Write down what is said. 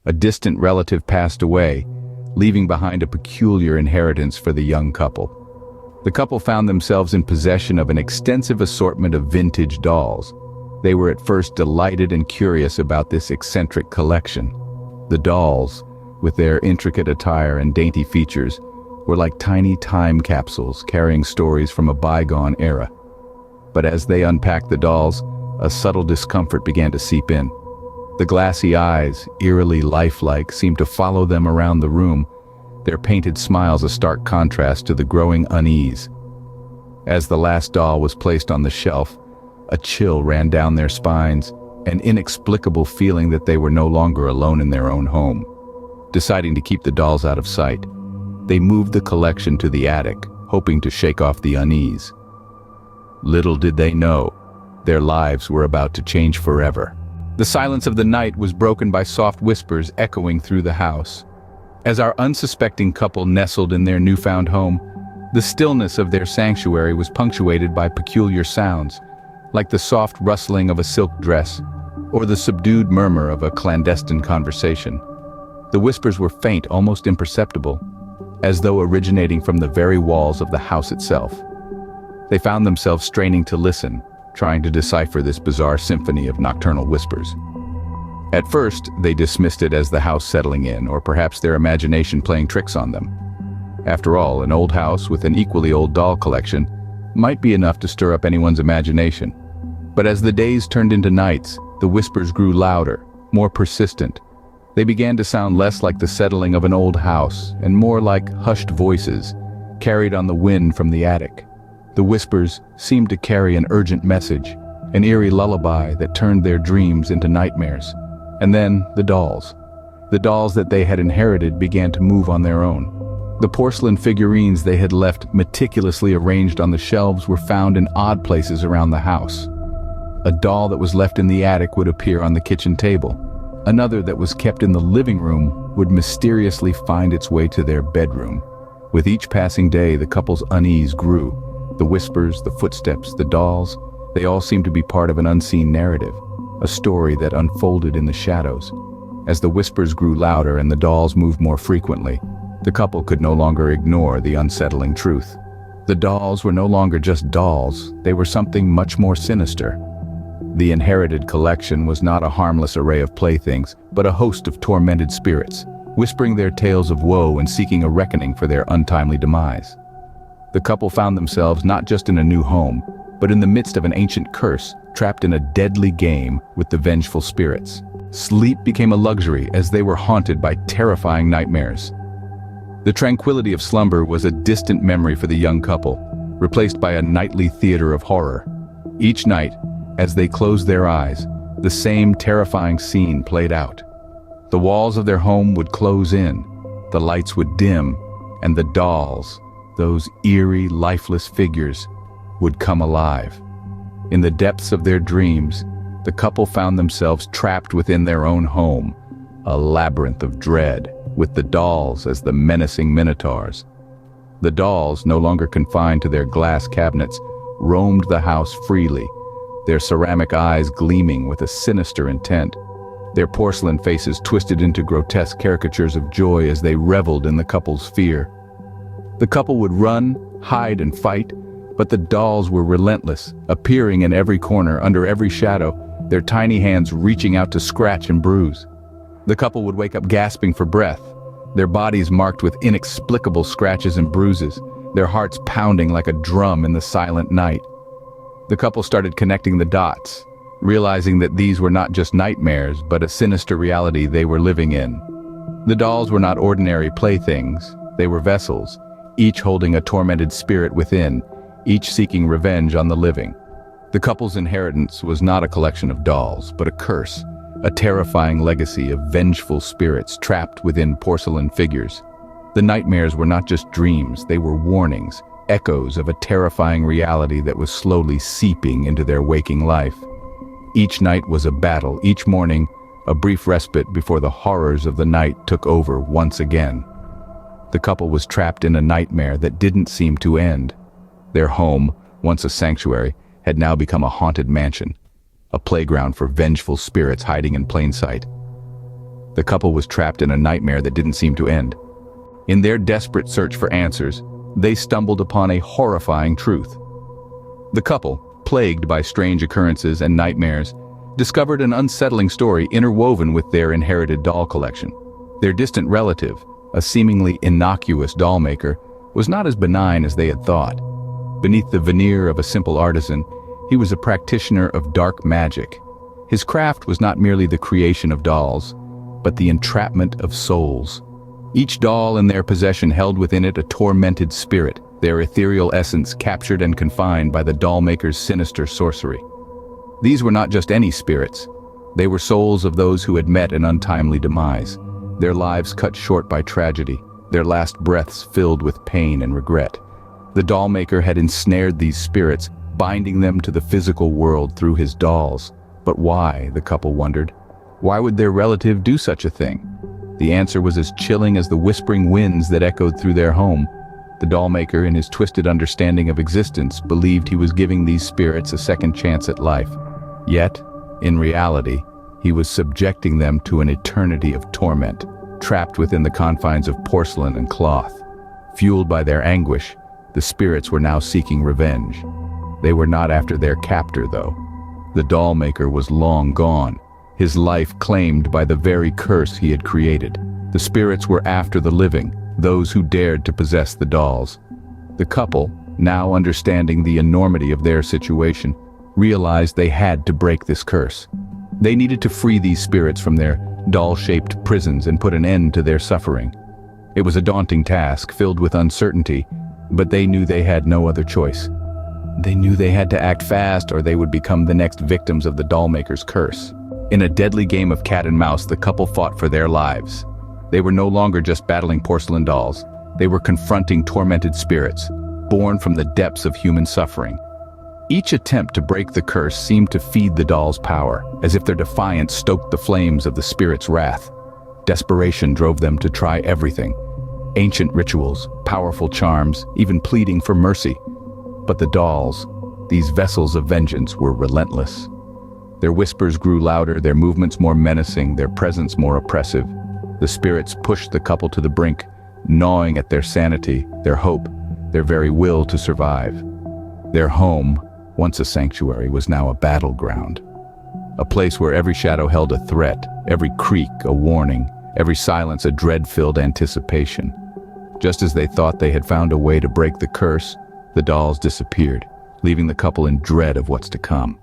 A distant relative passed away, leaving behind a peculiar inheritance for the young couple. The couple found themselves in possession of an extensive assortment of vintage dolls. They were at first delighted and curious about this eccentric collection. The dolls, with their intricate attire and dainty features, were like tiny time capsules carrying stories from a bygone era. But as they unpacked the dolls, a subtle discomfort began to seep in. The glassy eyes, eerily lifelike, seemed to follow them around the room, their painted smiles a stark contrast to the growing unease. As the last doll was placed on the shelf, a chill ran down their spines, an inexplicable feeling that they were no longer alone in their own home. Deciding to keep the dolls out of sight, they moved the collection to the attic, hoping to shake off the unease. Little did they know, their lives were about to change forever. The silence of the night was broken by soft whispers echoing through the house. As our unsuspecting couple nestled in their newfound home, the stillness of their sanctuary was punctuated by peculiar sounds, like the soft rustling of a silk dress, or the subdued murmur of a clandestine conversation. The whispers were faint, almost imperceptible, as though originating from the very walls of the house itself. They found themselves straining to listen, trying to decipher this bizarre symphony of nocturnal whispers. At first, they dismissed it as the house settling in, or perhaps their imagination playing tricks on them. After all, an old house with an equally old doll collection might be enough to stir up anyone's imagination. But as the days turned into nights, the whispers grew louder, more persistent. They began to sound less like the settling of an old house and more like hushed voices, carried on the wind from the attic. The whispers seemed to carry an urgent message, an eerie lullaby that turned their dreams into nightmares. And then the dolls. The dolls that they had inherited began to move on their own. The porcelain figurines they had left meticulously arranged on the shelves were found in odd places around the house. A doll that was left in the attic would appear on the kitchen table. Another that was kept in the living room would mysteriously find its way to their bedroom. With each passing day, the couple's unease grew. The whispers, the footsteps, the dolls, they all seemed to be part of an unseen narrative, a story that unfolded in the shadows. As the whispers grew louder and the dolls moved more frequently, the couple could no longer ignore the unsettling truth. The dolls were no longer just dolls, they were something much more sinister. The inherited collection was not a harmless array of playthings, but a host of tormented spirits, whispering their tales of woe and seeking a reckoning for their untimely demise. The couple found themselves not just in a new home, but in the midst of an ancient curse, trapped in a deadly game with the vengeful spirits. Sleep became a luxury as they were haunted by terrifying nightmares. The tranquility of slumber was a distant memory for the young couple, replaced by a nightly theater of horror. Each night, as they closed their eyes, the same terrifying scene played out. The walls of their home would close in, the lights would dim, and the dolls, those eerie, lifeless figures, would come alive. In the depths of their dreams, the couple found themselves trapped within their own home, a labyrinth of dread, with the dolls as the menacing minotaurs. The dolls, no longer confined to their glass cabinets, roamed the house freely, their ceramic eyes gleaming with a sinister intent, their porcelain faces twisted into grotesque caricatures of joy as they reveled in the couple's fear. The couple would run, hide, and fight, but the dolls were relentless, appearing in every corner, under every shadow, their tiny hands reaching out to scratch and bruise. The couple would wake up gasping for breath, their bodies marked with inexplicable scratches and bruises, their hearts pounding like a drum in the silent night. The couple started connecting the dots, realizing that these were not just nightmares, but a sinister reality they were living in. The dolls were not ordinary playthings, they were vessels, each holding a tormented spirit within, each seeking revenge on the living. The couple's inheritance was not a collection of dolls, but a curse, a terrifying legacy of vengeful spirits trapped within porcelain figures. The nightmares were not just dreams, they were warnings, echoes of a terrifying reality that was slowly seeping into their waking life. Each night was a battle, each morning a brief respite before the horrors of the night took over once again. The couple was trapped in a nightmare that didn't seem to end. Their home, once a sanctuary, had now become a haunted mansion, a playground for vengeful spirits hiding in plain sight. The couple was trapped in a nightmare that didn't seem to end. In their desperate search for answers, they stumbled upon a horrifying truth. The couple, plagued by strange occurrences and nightmares, discovered an unsettling story interwoven with their inherited doll collection. Their distant relative, a seemingly innocuous dollmaker, was not as benign as they had thought. Beneath the veneer of a simple artisan, he was a practitioner of dark magic. His craft was not merely the creation of dolls, but the entrapment of souls. Each doll in their possession held within it a tormented spirit, their ethereal essence captured and confined by the dollmaker's sinister sorcery. These were not just any spirits. They were souls of those who had met an untimely demise, their lives cut short by tragedy, their last breaths filled with pain and regret. The dollmaker had ensnared these spirits, binding them to the physical world through his dolls. But why, the couple wondered? Why would their relative do such a thing? The answer was as chilling as the whispering winds that echoed through their home. The dollmaker, in his twisted understanding of existence, believed he was giving these spirits a second chance at life. Yet, in reality, he was subjecting them to an eternity of torment, trapped within the confines of porcelain and cloth. Fueled by their anguish, the spirits were now seeking revenge. They were not after their captor, though. The dollmaker was long gone, his life claimed by the very curse he had created. The spirits were after the living, those who dared to possess the dolls. The couple, now understanding the enormity of their situation, realized they had to break this curse. They needed to free these spirits from their doll-shaped prisons and put an end to their suffering. It was a daunting task, filled with uncertainty, but they knew they had no other choice. They knew they had to act fast or they would become the next victims of the dollmaker's curse. In a deadly game of cat and mouse, the couple fought for their lives. They were no longer just battling porcelain dolls. They were confronting tormented spirits, born from the depths of human suffering. Each attempt to break the curse seemed to feed the dolls' power, as if their defiance stoked the flames of the spirit's wrath. Desperation drove them to try everything: ancient rituals, powerful charms, even pleading for mercy. But the dolls, these vessels of vengeance, were relentless. Their whispers grew louder, their movements more menacing, their presence more oppressive. The spirits pushed the couple to the brink, gnawing at their sanity, their hope, their very will to survive. Their home, once a sanctuary, was now a battleground. A place where every shadow held a threat, every creak a warning, every silence a dread-filled anticipation. Just as they thought they had found a way to break the curse, the dolls disappeared, leaving the couple in dread of what's to come.